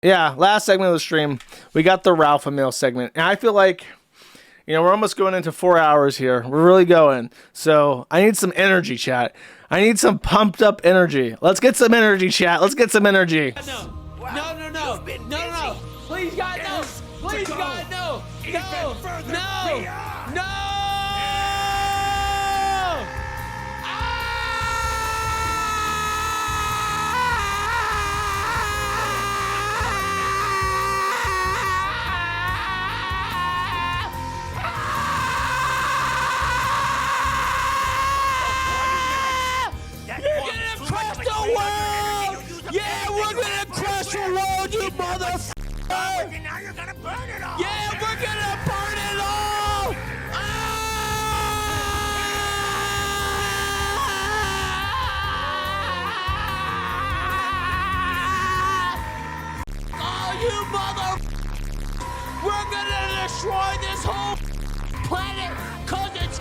yeah, last segment of the stream, we got the Ralph Emil segment. And I feel like, we're almost going into 4 hours here. We're really going. So I need some energy, chat. I need some pumped up energy. Let's get some energy, chat. Let's get some energy. No. Please, God, no. Please, God, no. No. You motherfucker! Now you're gonna burn it all! Yeah, we're gonna burn it all! Oh, you mother! We're gonna destroy this whole planet cause it's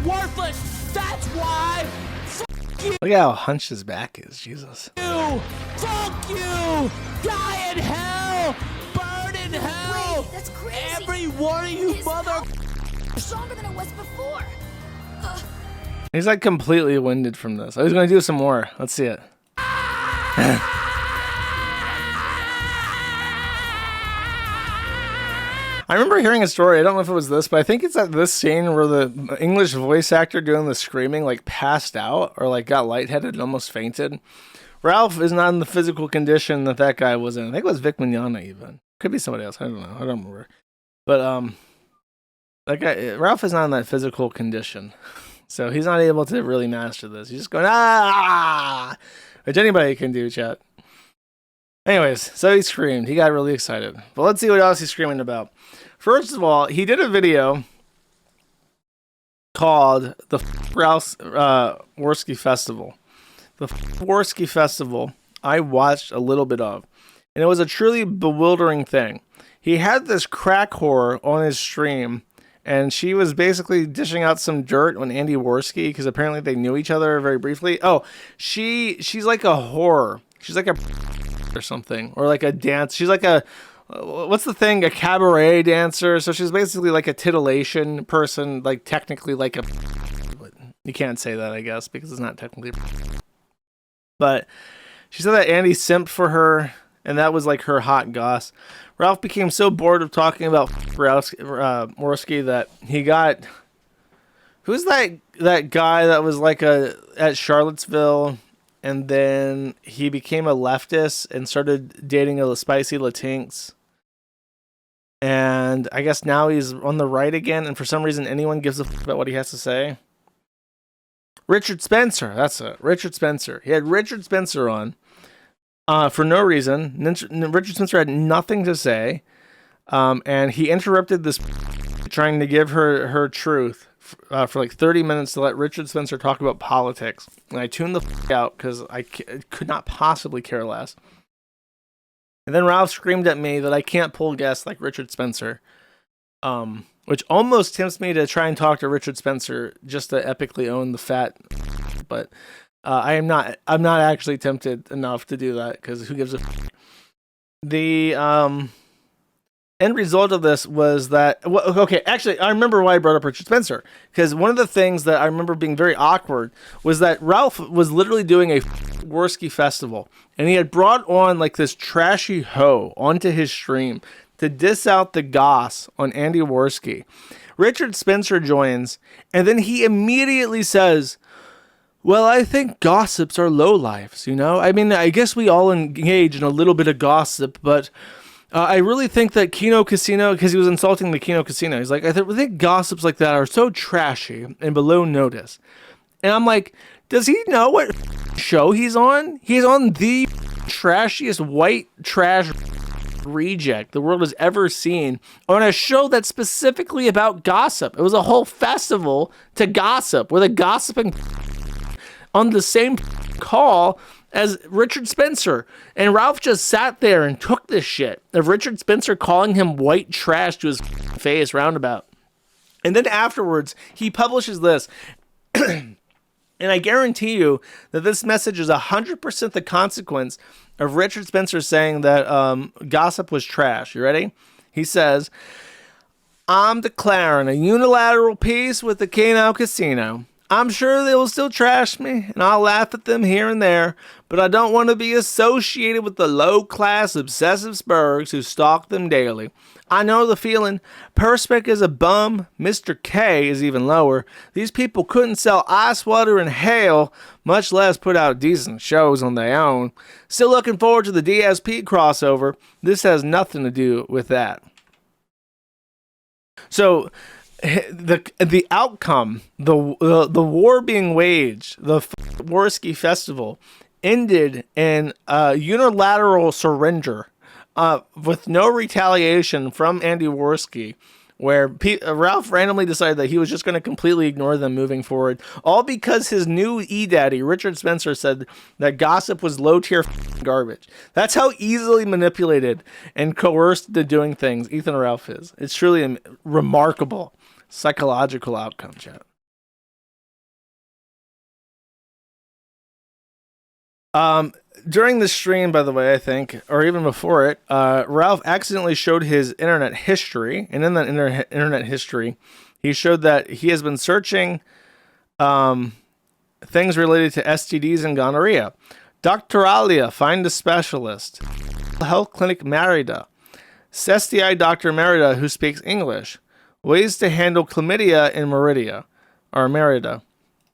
worthless! That's why! Look at how hunched his back is, Jesus. Fuck you! Die in hell! Burn in hell! Wait, that's crazy! Every one of you mother... stronger than it was before! He's like completely winded from this. I was gonna do some more. Let's see it. I remember hearing a story, I don't know if it was this, but I think it's at this scene where the English voice actor doing the screaming like passed out or like got lightheaded and almost fainted. Ralph is not in the physical condition that guy was in. I think it was Vic Mignogna even. Could be somebody else. I don't know. I don't remember. But that guy, Ralph is not in that physical condition. So he's not able to really master this. He's just going, ah! Which anybody can do, chat. Anyways, so he screamed. He got really excited. But let's see what else he's screaming about. First of all, he did a video called the Ralph Warski Festival. The Warski Festival I watched a little bit of. And it was a truly bewildering thing. He had this crack whore on his stream. And she was basically dishing out some dirt on Andy Warski because apparently they knew each other very briefly. Oh, she's like a whore. She's like a or something, or like a dance. She's like a what's the thing? A cabaret dancer. So she's basically like a titillation person. Like technically like a. You can't say that, I guess, because it's not technically. But she said that Andy simped for her, and that was like her hot goss. Ralph became so bored of talking about Warski that he got... Who's that guy that was like at Charlottesville, and then he became a leftist and started dating a spicy Latinx? And I guess now he's on the right again, and for some reason anyone gives a f about what he has to say. Richard Spencer, that's it. Richard Spencer. He had Richard Spencer on. For no reason. Richard Spencer had nothing to say. And he interrupted this trying to give her truth for like 30 minutes to let Richard Spencer talk about politics. And I tuned the f out because I could not possibly care less. And then Ralph screamed at me that I can't pull guests like Richard Spencer. Which almost tempts me to try and talk to Richard Spencer just to epically own the fat. But... I'm not actually tempted enough to do that because who gives a f. The end result of this was that okay, actually I remember why I brought up Richard Spencer, because one of the things that I remember being very awkward was that Ralph was literally doing a Warski festival, and he had brought on like this trashy hoe onto his stream to diss out the goss on Andy Warski. Richard Spencer joins, and then he immediately says, well, I think gossips are lowlifes, you know? I mean, I guess we all engage in a little bit of gossip, but I really think that Kino Casino, because he was insulting the Kino Casino, he's like, I think gossips like that are so trashy and below notice. And I'm like, does he know what show he's on? He's on the trashiest white trash reject the world has ever seen on a show that's specifically about gossip. It was a whole festival to gossip with a gossiping on the same call as Richard Spencer. And Ralph just sat there and took this shit of Richard Spencer calling him white trash to his face roundabout. And then afterwards, he publishes this. And And I guarantee you that this message is 100% the consequence of Richard Spencer saying that gossip was trash. You ready? He says, I'm declaring a unilateral peace with the Kino casino. I'm sure they will still trash me, and I'll laugh at them here and there, but I don't want to be associated with the low-class obsessive Spurgs who stalk them daily. I know the feeling. Perspec is a bum. Mr. K is even lower. These people couldn't sell ice water and hail, much less put out decent shows on their own. Still looking forward to the DSP crossover. This has nothing to do with that. So, the outcome, the war being waged, the Warski festival, ended in a unilateral surrender. With no retaliation from Andy Warski, where Ralph randomly decided that he was just going to completely ignore them moving forward, all because his new E-Daddy, Richard Spencer, said that gossip was low-tier garbage. That's how easily manipulated and coerced into doing things Ethan Ralph is. It's truly a remarkable psychological outcome, chat. During the stream, by the way, I think, or even before it, Ralph accidentally showed his internet history, and in that internet history, he showed that he has been searching things related to STDs and gonorrhea. Dr. Alia, find a specialist. Health Clinic Merida. STI Dr. Merida, who speaks English. Ways to handle chlamydia in Merida.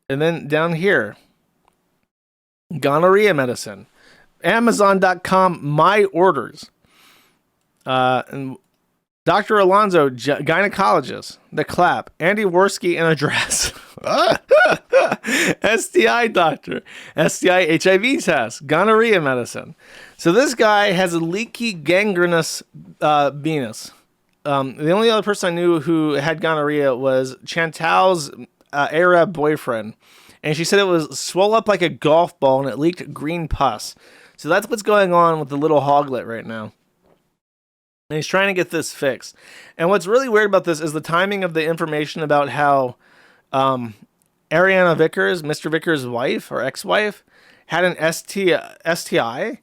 And then down here, gonorrhea medicine. Amazon.com, my orders. And Dr. Alonzo, gynecologist. The clap. Andy Warski, an address. STI doctor. STI HIV test. Gonorrhea medicine. So this guy has a leaky, gangrenous venus. The only other person I knew who had gonorrhea was Chantal's Arab boyfriend. And she said it was swole up like a golf ball and it leaked green pus. So that's what's going on with the little hoglet right now. And he's trying to get this fixed. And what's really weird about this is the timing of the information about how Ariana Vickers, Mr. Vickers' wife or ex-wife, had an STI.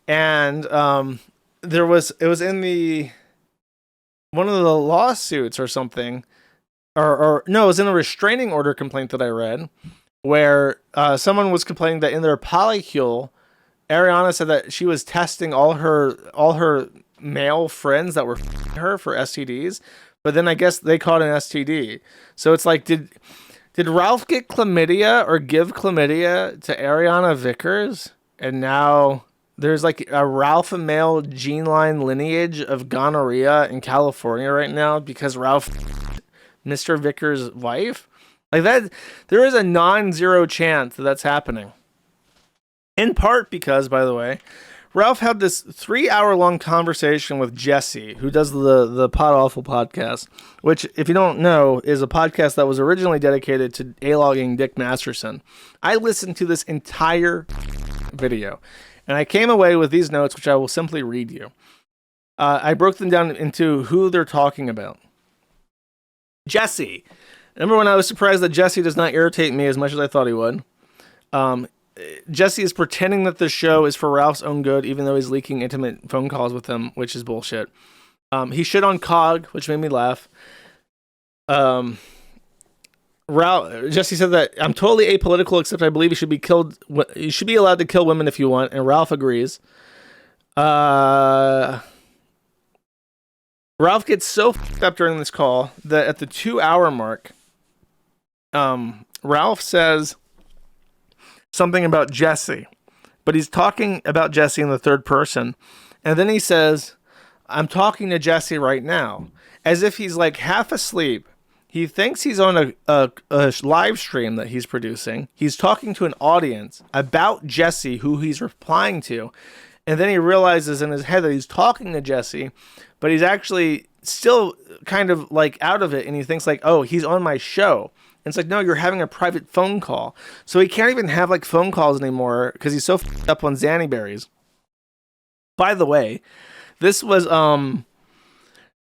And it was in one of the lawsuits or something. Or no, it was in a restraining order complaint that I read, where someone was complaining that in their polycule, Ariana said that she was testing all her male friends that were her for STDs, but then I guess they caught an STD. So it's like, did Ralph get chlamydia or give chlamydia to Ariana Vickers, and now there's like a Ralph male gene line lineage of gonorrhea in California right now because Ralph Mr. Vickers' wife? Like that, there is a non-zero chance that that's happening. In part because, by the way, Ralph had this 3-hour-long conversation with Jessie, who does the Podawful podcast, which, if you don't know, is a podcast that was originally dedicated to A-logging Dick Masterson. I listened to this entire video, and I came away with these notes, which I will simply read you. I broke them down into who they're talking about. Jessie. Remember when I was surprised that Jessie does not irritate me as much as I thought he would? Jessie is pretending that the show is for Ralph's own good, even though he's leaking intimate phone calls with him, which is bullshit. He shit on Cog, which made me laugh. Jessie said that I'm totally apolitical, except I believe you should be killed. You should be allowed to kill women if you want, and Ralph agrees. Ralph gets so fucked up during this call that at the 2-hour mark, Ralph says something about Jessie, but he's talking about Jessie in the third person. And then he says, I'm talking to Jessie right now, as if he's like half asleep. He thinks he's on a live stream that he's producing. He's talking to an audience about Jessie, who he's replying to. And then he realizes in his head that he's talking to Jessie, but he's actually still kind of like out of it. And he thinks like, oh, he's on my show. And it's like, no, you're having a private phone call. So he can't even have like phone calls anymore because he's so f***ed up on Xanny berries. By the way, this was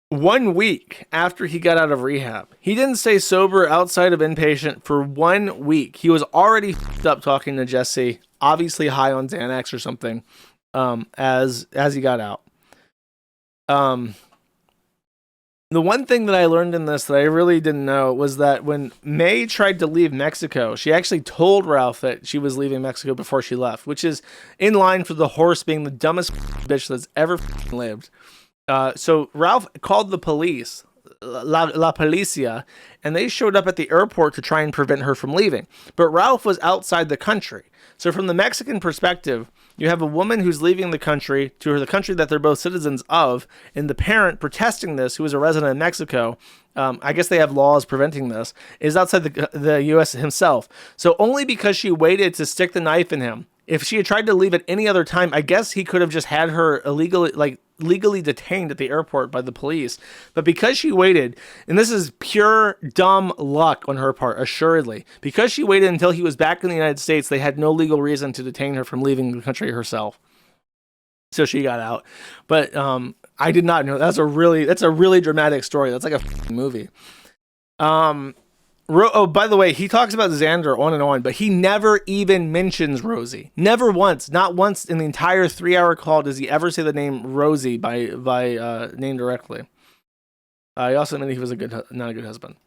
1 week after he got out of rehab. He didn't stay sober outside of inpatient for 1 week. He was already f***ed up talking to Jessie, obviously high on Xanax or something, as he got out. The one thing that I learned in this that I really didn't know was that when May tried to leave Mexico, she actually told Ralph that she was leaving Mexico before she left, which is in line for the horse being the dumbest bitch that's ever lived. So Ralph called the police, La Policia, and they showed up at the airport to try and prevent her from leaving. But Ralph was outside the country. So from the Mexican perspective, you have a woman who's leaving the country to the country that they're both citizens of, and the parent protesting this, who is a resident of Mexico, I guess they have laws preventing this, is outside the U.S. himself. So only because she waited to stick the knife in him. If she had tried to leave at any other time, I guess he could have just had her legally detained at the airport by the police. But because she waited, and this is pure dumb luck on her part, assuredly, because she waited until he was back in the United States, they had no legal reason to detain her from leaving the country herself. So she got out. But I did not know. That's a really dramatic story. That's like a movie. Oh, by the way, he talks about Xander on and on, but he never even mentions Rosie. Never once. Not once in the entire 3-hour call does he ever say the name Rosie by name directly. He also admitted he was not a good husband.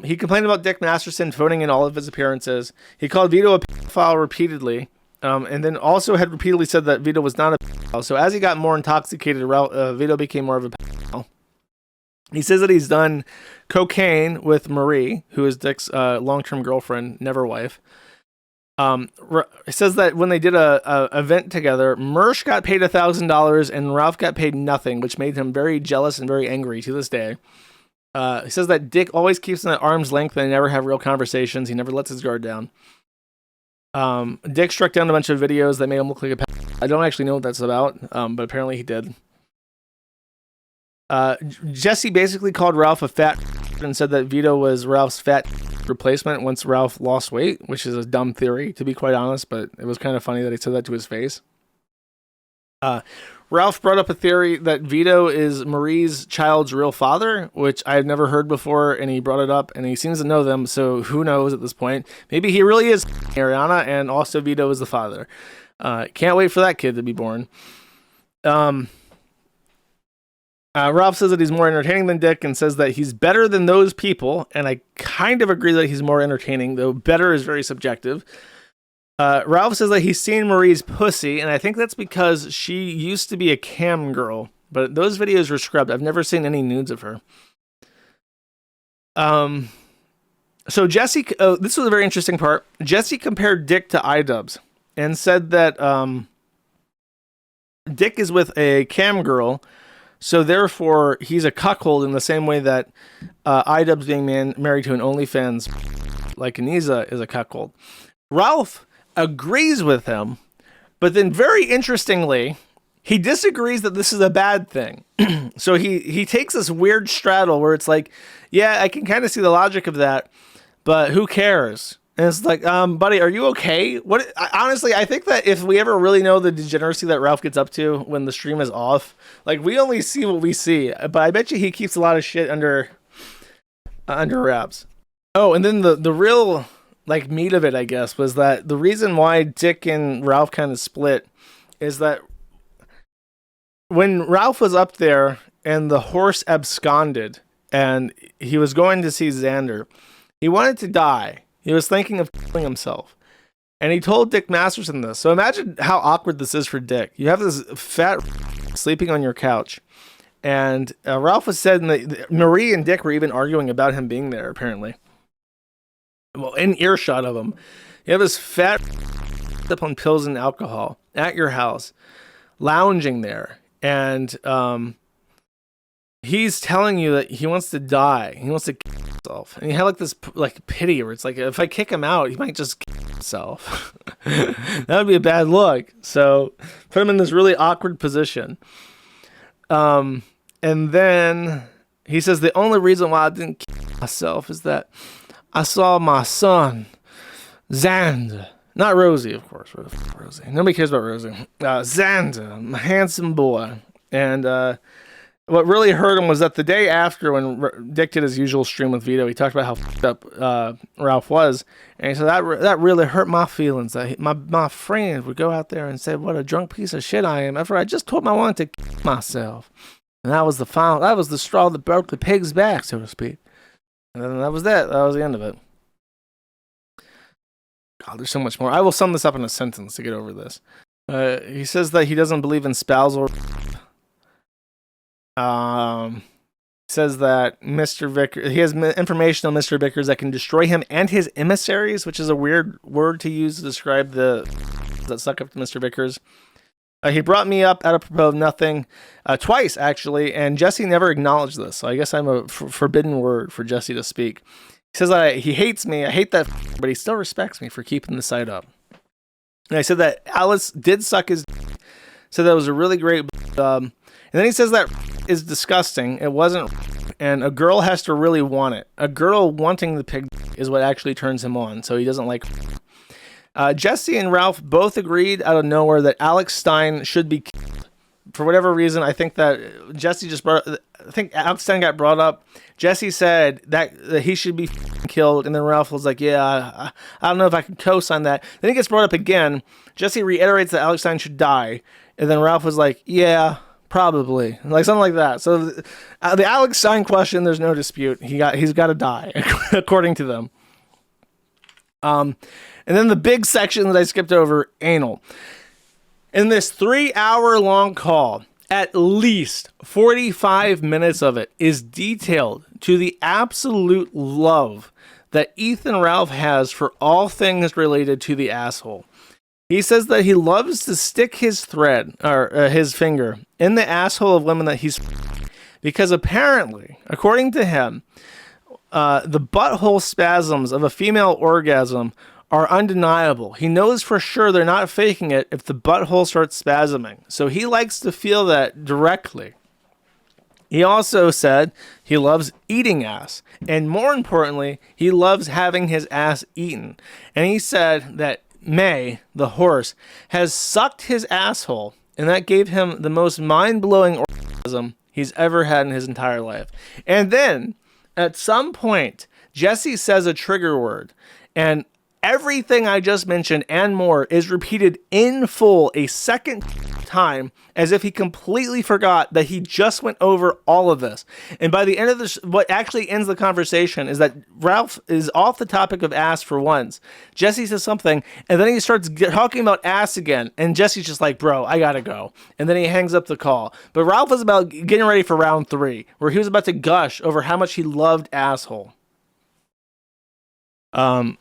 He complained about Dick Masterson phoning in all of his appearances. He called Vito a pedophile repeatedly, and then also had repeatedly said that Vito was not a pedophile. So as he got more intoxicated, Vito became more of a pedophile. He says that he's done cocaine with Marie, who is Dick's long-term girlfriend, never wife. He says that when they did a event together, Mersh got paid $1,000 and Ralph got paid nothing, which made him very jealous and very angry to this day. He says that Dick always keeps them at arm's length and they never have real conversations. He never lets his guard down. Dick struck down a bunch of videos that made him look like a pedophile. I don't actually know what that's about, but apparently he did. Jessie basically called Ralph a fat and said that Vito was Ralph's fat replacement once Ralph lost weight, which is a dumb theory, to be quite honest, but it was kind of funny that he said that to his face. Ralph brought up a theory that Vito is Marie's child's real father, which I had never heard before, and he brought it up, and he seems to know them, so who knows at this point. Maybe he really is Ariana, and also Vito is the father. Can't wait for that kid to be born. Ralph says that he's more entertaining than Dick and says that he's better than those people, and I kind of agree that he's more entertaining, though better is very subjective. Ralph says that he's seen Marie's pussy, and I think that's because she used to be a cam girl, but those videos were scrubbed. I've never seen any nudes of her. So Jessie, this was a very interesting part. Jessie compared Dick to iDubbbz and said that Dick is with a cam girl, so therefore he's a cuckold in the same way that iDubbbz being married to an OnlyFans like Aniza is a cuckold. Ralph agrees with him, but then very interestingly, he disagrees that this is a bad thing. So he takes this weird straddle where it's like, yeah, I can kind of see the logic of that, but who cares? And it's like, buddy, are you okay? Honestly, I think that if we ever really know the degeneracy that Ralph gets up to when the stream is off, like we only see what we see. But I bet you he keeps a lot of shit under wraps. Oh, and then the real like meat of it, I guess, was that the reason why Dick and Ralph kind of split is that when Ralph was up there and the horse absconded and he was going to see Xander, he wanted to die. He was thinking of killing himself. And he told Dick Masterson this. So imagine how awkward this is for Dick. You have this fat sleeping on your couch. And Ralph was said that Marie and Dick were even arguing about him being there, apparently. Well, in earshot of him. You have this fat up on pills and alcohol at your house, lounging there. And he's telling you that he wants to die. He wants to kill himself. And he had like this like pity where it's like, if I kick him out, he might just kill himself. That would be a bad look. So put him in this really awkward position. And then he says the only reason why I didn't kill myself is that I saw my son, Xander. Not Rosie, of course. Rosie. Nobody cares about Rosie. Xander, my handsome boy. And what really hurt him was that the day after, when Dick did his usual stream with Vito, he talked about how fucked up Ralph was, and he said that really hurt my feelings. That my friends would go out there and say what a drunk piece of shit I am after I just told him I wanted to kill myself, and that was the straw that broke the pig's back, so to speak. And then that was that. That was the end of it. God, there's so much more. I will sum this up in a sentence to get over this. He says that he doesn't believe in spousal. Says that Mr. Vickers, he has information on Mr. Vickers that can destroy him and his emissaries, which is a weird word to use to describe the that suck up to Mr. Vickers. He brought me up at apropos of nothing twice, actually, and Jessie never acknowledged this, so I guess I'm a forbidden word for Jessie to speak. He says he hates me, I hate that, but he still respects me for keeping the site up. And I said that Alice did suck his said that was a really great and then he says that is disgusting, it wasn't, and a girl has to really want it. A girl wanting the pig is what actually turns him on, so he doesn't like Jessie and Ralph both agreed out of nowhere that Alex Stein should be killed. For whatever reason, I think that Jessie I think Alex Stein got brought up. Jessie said that he should be killed, and then Ralph was like, yeah, I don't know if I can co-sign that. Then he gets brought up again. Jessie reiterates that Alex Stein should die, and then Ralph was like, yeah, probably, like something like that. So the Alex Stein question, there's no dispute. He's got to die, according to them. And then the big section that I skipped over, anal. In this 3-hour-long call, at least 45 minutes of it is detailed to the absolute love that Ethan Ralph has for all things related to the asshole. He says that he loves to stick his thread, or his finger, in the asshole of women that he's because apparently, according to him, the butthole spasms of a female orgasm are undeniable. He knows for sure they're not faking it if the butthole starts spasming. So he likes to feel that directly. He also said he loves eating ass. And more importantly, he loves having his ass eaten. And he said that May, the horse, has sucked his asshole, and that gave him the most mind-blowing orgasm he's ever had in his entire life. And then, at some point, Jessie says a trigger word, and everything I just mentioned and more is repeated in full a second time, as if he completely forgot that he just went over all of this. And by the end of this, what actually ends the conversation is that Ralph is off the topic of ass for once. Jessie says something, and then he starts talking about ass again, and Jessie's just like, bro, I gotta go. And then he hangs up the call. But Ralph was about getting ready for round 3, where he was about to gush over how much he loved asshole. So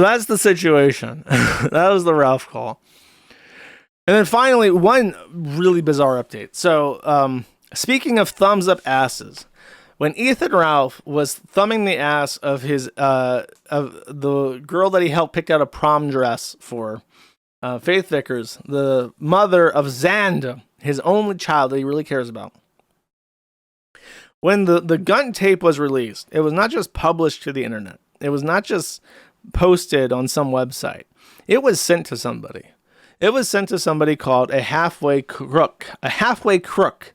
that's the situation. That was the Ralph call. And then finally, one really bizarre update. So, speaking of thumbs up asses, when Ethan Ralph was thumbing the ass of his, of the girl that he helped pick out a prom dress for, Faith Vickers, the mother of Xanda, his only child that he really cares about. When the gun tape was released, it was not just published to the internet. It was not just posted on some website. It was sent to somebody. It was sent to somebody called a halfway crook. A halfway crook.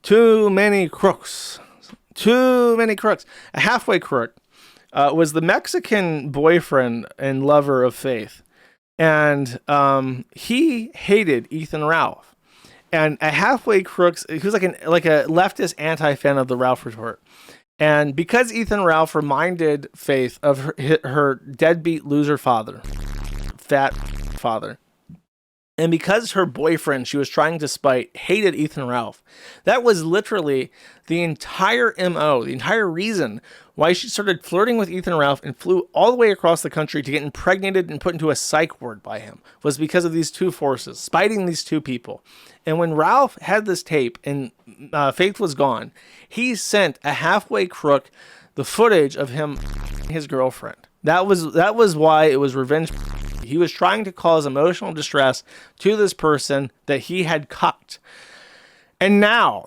Too many crooks. Too many crooks. A halfway crook was the Mexican boyfriend and lover of Faith. And he hated Ethan Ralph. And a halfway crook, he was like a leftist anti-fan of the Ralph retort. And because Ethan Ralph reminded Faith of her deadbeat loser father, fat father, and because her boyfriend she was trying to spite hated Ethan Ralph, that was literally the entire MO, the entire reason why she started flirting with Ethan Ralph and flew all the way across the country to get impregnated and put into a psych ward by him, was because of these two forces, spiting these two people. And when Ralph had this tape and Faith was gone, he sent a halfway crook the footage of him and his girlfriend. That was why it was revenge. He was trying to cause emotional distress to this person that he had cucked. And now,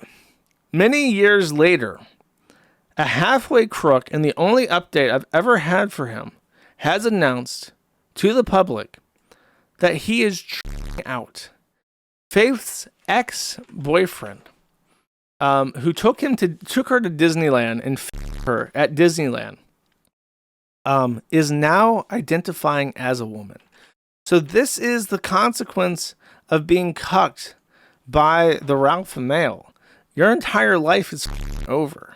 many years later, a halfway crook, and the only update I've ever had for him, has announced to the public that he is trying out Faith's ex-boyfriend who took her to Disneyland and her at Disneyland, is now identifying as a woman. So this is the consequence of being cucked by the Ralph male. Your entire life is over.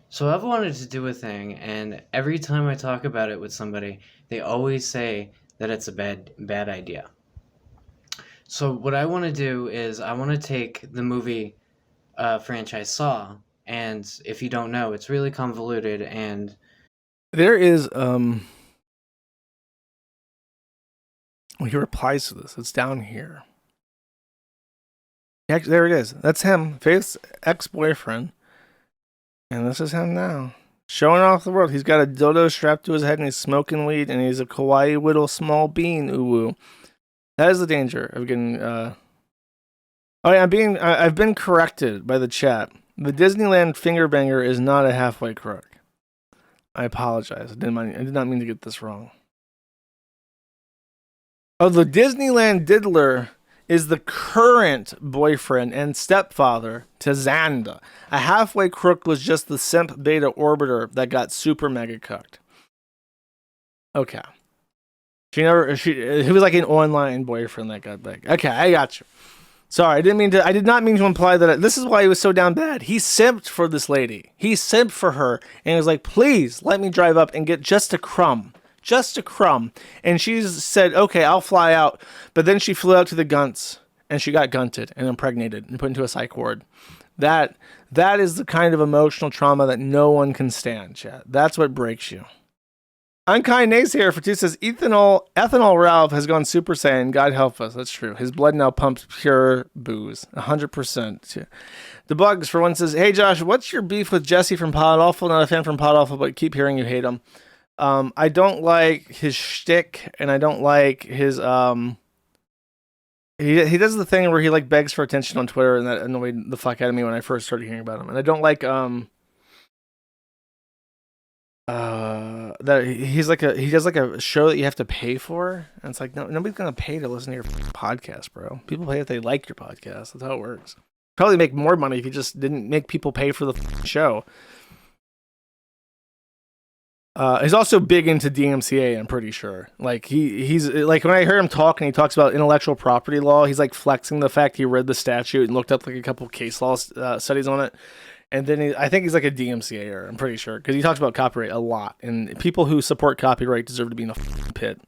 So I've wanted to do a thing, and every time I talk about it with somebody, they always say that it's a bad idea. So what I want to do is I want to take the movie franchise Saw, and if you don't know, it's really convoluted, and there is he replies to this. It's down here. There it is. That's him, Faith's ex-boyfriend, and this is him now, showing off the world. He's got a dodo strapped to his head, and he's smoking weed, and he's a kawaii whittle small bean. Ooh, that is the danger of getting. Oh yeah, I've been corrected by the chat. The Disneyland finger banger is not a halfway crook. I apologize. I did not mean to get this wrong. Oh, the Disneyland diddler is the current boyfriend and stepfather to Xanda. A halfway crook was just the simp beta orbiter that got super mega cucked. Okay. He was like an online boyfriend that got big. Okay, I got you. Sorry, I did not mean to imply that. This is why he was so down bad. He simped for this lady. He simped for her, and he was like, please let me drive up and get just a crumb. Just a crumb. And she said, okay, I'll fly out. But then she flew out to the Gunts, and she got gunted and impregnated and put into a psych ward. That is the kind of emotional trauma that no one can stand, chat. That's what breaks you. Unkind Naysayer for 2 says, Ethanol Ralph has gone Super Saiyan. God help us. That's true. His blood now pumps pure booze. 100%. The Bugs for 1 says, hey Josh, what's your beef with Jessie from Podawful? Not a fan from Podawful, but keep hearing you hate him. I don't like his shtick, and I don't like his he does the thing where he like begs for attention on Twitter, and that annoyed the fuck out of me when I first started hearing about him. And I don't like that he does like a show that you have to pay for, and it's like nobody's gonna pay to listen to your podcast, bro. People pay if they like your podcast. That's how it works. Probably make more money if you just didn't make people pay for the show. He's also big into DMCA, I'm pretty sure. Like he's like, when I hear him talk and he talks about intellectual property law, he's like flexing the fact he read the statute and looked up like a couple case law studies on it. And then I think he's like a DMCA-er, I'm pretty sure, because he talks about copyright a lot. And people who support copyright deserve to be in a pit.